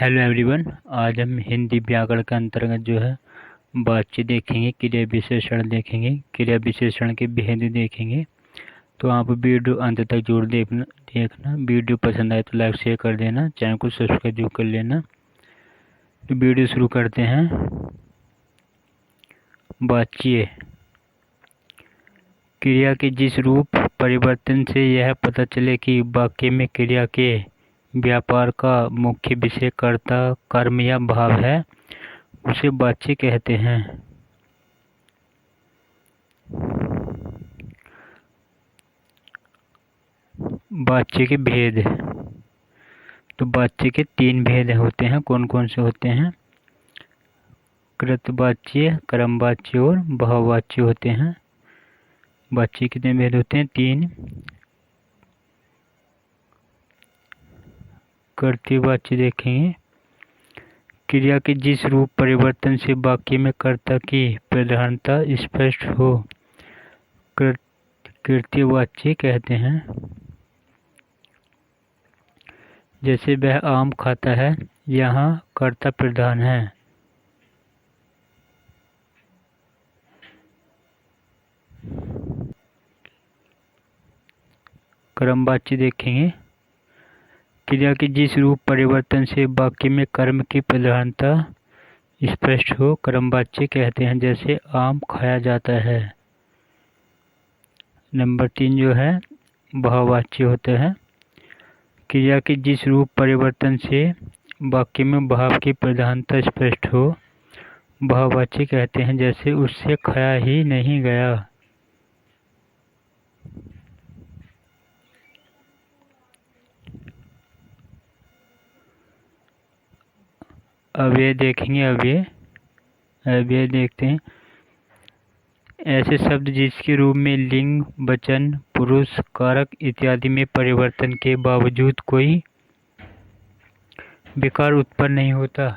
Hello everyone. आज हम हिंदी व्याकरण के अंतर्गत बातचीत देखेंगे, क्रिया विशेषण देखेंगे, क्रिया विशेषण के भेद देखेंगे। तो आप वीडियो अंत तक जरूर देखना। वीडियो पसंद आए तो लाइक शेयर कर देना, चैनल को सब्सक्राइब जरूर कर लेना। तो वीडियो शुरू करते हैं। बातचीत क्रिया के जिस रूप परिवर्तन से यह पता चले कि वाक्य में क्रिया के व्यापार का मुख्य विषय कर्ता, कर्म या भाव है, उसे वाच्य कहते हैं। वाच्य के भेद। तो वाच्य के 3 भेद होते हैं। कौन कौन से होते हैं? कृतवाच्य, क्रमवाच्य और भाववाच्य होते हैं। वाच्य कितने भेद होते हैं? 3। कर्तृवाच्य देखेंगे। क्रिया के जिस रूप परिवर्तन से वाक्य में कर्ता की प्रधानता स्पष्ट हो, कृतवाच्य कहते हैं। जैसे वह आम खाता है, यहाँ कर्ता प्रधान है। क्रमवाच्य देखेंगे। क्रिया के जिस रूप परिवर्तन से वाक्य में कर्म की प्रधानता स्पष्ट हो, क्रमवाच्य कहते हैं। जैसे आम खाया जाता है। नंबर 3 है भाववाच्य होता है। क्रिया के जिस रूप परिवर्तन से वाक्य में भाव की प्रधानता स्पष्ट हो, भाववाच्य कहते हैं। जैसे उससे खाया ही नहीं गया। अव्यय देखेंगे। अव्यय देखते हैं। ऐसे शब्द जिसके रूप में लिंग, वचन, पुरुष, कारक इत्यादि में परिवर्तन के बावजूद कोई विकार उत्पन्न नहीं होता,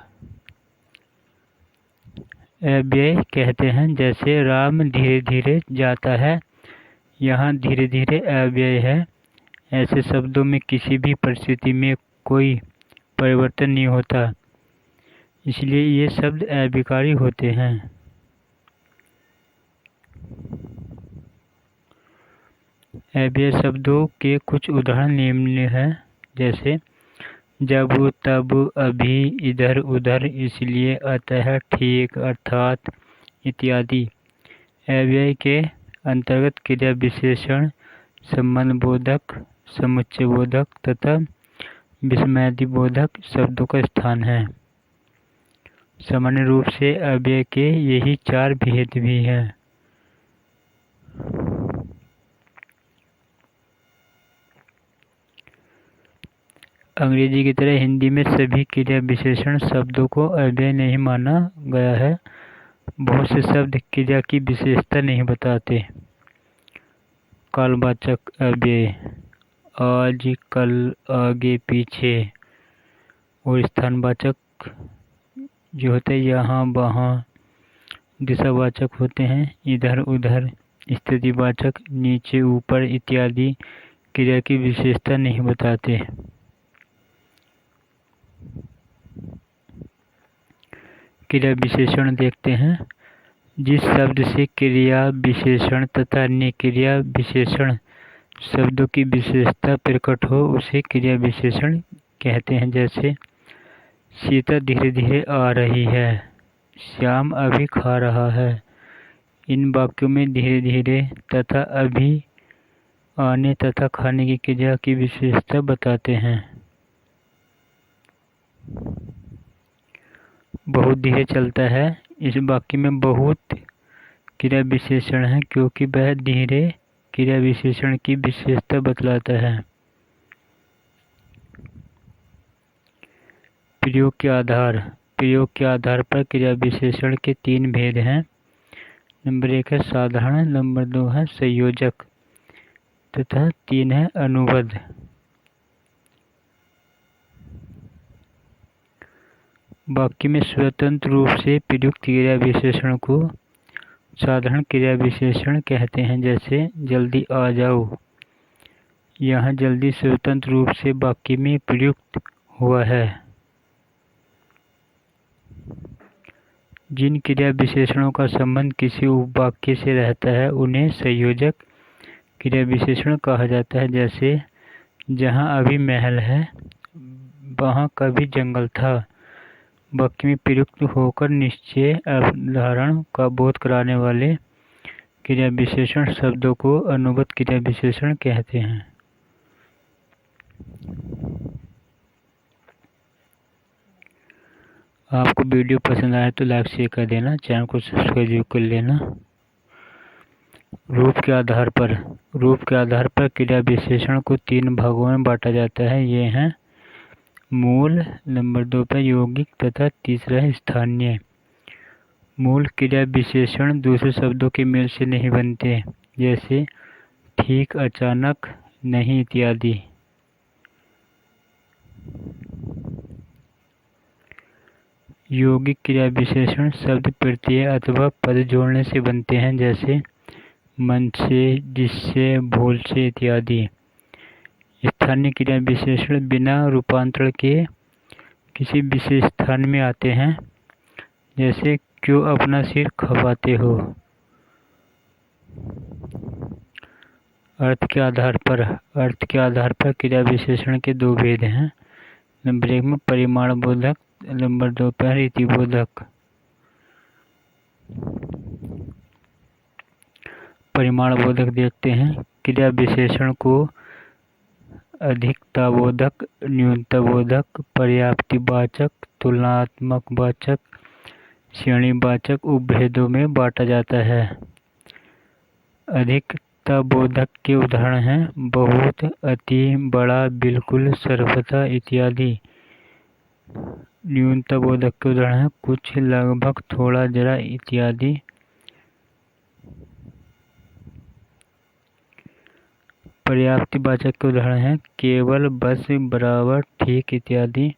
अव्यय कहते हैं। जैसे राम धीरे धीरे जाता है, यहाँ धीरे धीरे अव्यय है। ऐसे शब्दों में किसी भी परिस्थिति में कोई परिवर्तन नहीं होता, इसलिए ये शब्द अविकारी होते हैं। अव्यय शब्दों के कुछ उदाहरण निम्न हैं। जैसे जब, तब, अभी, इधर, उधर, इसलिए, अतः, ठीक, अर्थात इत्यादि। अव्यय के अंतर्गत क्रिया विशेषण, संबंधबोधक, समुच्चयबोधक तथा विस्मयादिबोधक शब्दों का स्थान है। सामान्य रूप से अव्यय के यही 4 भेद भी हैं। अंग्रेजी की तरह हिंदी में सभी क्रिया विशेषण शब्दों को अव्यय नहीं माना गया है। बहुत से शब्द क्रिया की विशेषता नहीं बताते। कालवाचक अव्यय आज, कल, आगे, पीछे। और स्थानवाचक जो होते हैं यहाँ, वहाँ। दिशावाचक होते हैं इधर, उधर। स्थितिवाचक नीचे, ऊपर इत्यादि क्रिया की विशेषता नहीं बताते। क्रिया विशेषण देखते हैं। जिस शब्द से क्रिया विशेषण तथा अन्य क्रिया विशेषण शब्दों की विशेषता प्रकट हो, उसे क्रिया विशेषण कहते हैं। जैसे सीता धीरे धीरे आ रही है, श्याम अभी खा रहा है। इन वाक्यों में धीरे धीरे तथा अभी आने तथा खाने की क्रिया की विशेषता बताते हैं। बहुत धीरे चलता है, इस वाक्य में बहुत क्रिया विशेषण है, क्योंकि वह धीरे क्रिया विशेषण की विशेषता बतलाता है। प्रयोग के आधार पर क्रिया विशेषण के 3 भेद हैं। नंबर 1 है साधारण, नंबर 2 है संयोजक तथा 3 है अनुबंध। वाक्य में स्वतंत्र रूप से प्रयुक्त क्रिया विशेषण को साधारण क्रिया विशेषण कहते हैं। जैसे जल्दी आ जाओ, यहाँ जल्दी स्वतंत्र रूप से वाक्य में प्रयुक्त हुआ है। जिन क्रिया विशेषणों का संबंध किसी उपवाक्य से रहता है उन्हें संयोजक क्रिया विशेषण कहा जाता है। जैसे जहाँ अभी महल है वहाँ कभी जंगल था। वाक्य में प्रयुक्त होकर निश्चय अवधारण का बोध कराने वाले क्रिया विशेषण शब्दों को अनुबंध क्रिया विशेषण कहते हैं। आपको वीडियो पसंद आए तो लाइक शेयर कर देना, चैनल को सब्सक्राइब कर लेना। रूप के आधार पर क्रिया विशेषण को 3 भागों में बांटा जाता है। ये हैं मूल, नंबर 2 पर यौगिक तथा तीसरा है स्थानीय। मूल क्रिया विशेषण दूसरे शब्दों के मेल से नहीं बनते, जैसे ठीक, अचानक, नहीं इत्यादि। यौगिक क्रिया विशेषण शब्द प्रत्यय अथवा पद जोड़ने से बनते हैं, जैसे मन से, जिससे, भूल से इत्यादि। स्थानीय क्रिया विशेषण बिना रूपांतरण के किसी विशेष स्थान में आते हैं, जैसे क्यों अपना सिर खपाते हो। अर्थ के आधार पर क्रिया विशेषण के 2 भेद हैं। नंबर 1 में परिमाण बोधक, नंबर 2 पर रीतिबोधक। परिमाण बोधक देखते हैं। क्रिया विशेषण को अधिकताबोधक, न्यूनताबोधक, पर्याप्तिवाचक, तुलनात्मकवाचक, श्रेणीवाचक उपभेदों में बांटा जाता है। अधिकताबोधक के उदाहरण हैं बहुत, अति, बड़ा, बिल्कुल, सर्वथा इत्यादि। न्यूनताबोधक के उदाहरण हैं कुछ, लगभग, थोड़ा, जरा इत्यादि। पर्याप्तिवाचक के उदाहरण हैं केवल, बस, बराबर, ठीक इत्यादि।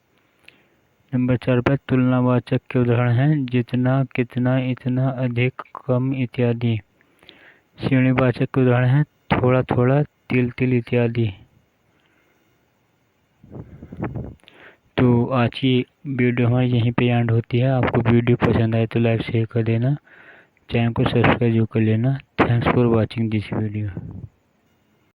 नंबर 4 पर तुलनावाचक के उदाहरण हैं जितना, कितना, इतना, अधिक, कम इत्यादि। श्रेणीवाचक के उदाहरण हैं थोड़ा थोड़ा, तिल तिल इत्यादि। तो आज की वीडियो हमारी यहीं पे एंड होती है। आपको वीडियो पसंद आए तो लाइक शेयर कर देना, चैनल को सब्सक्राइब कर लेना। Thanks for watching this video.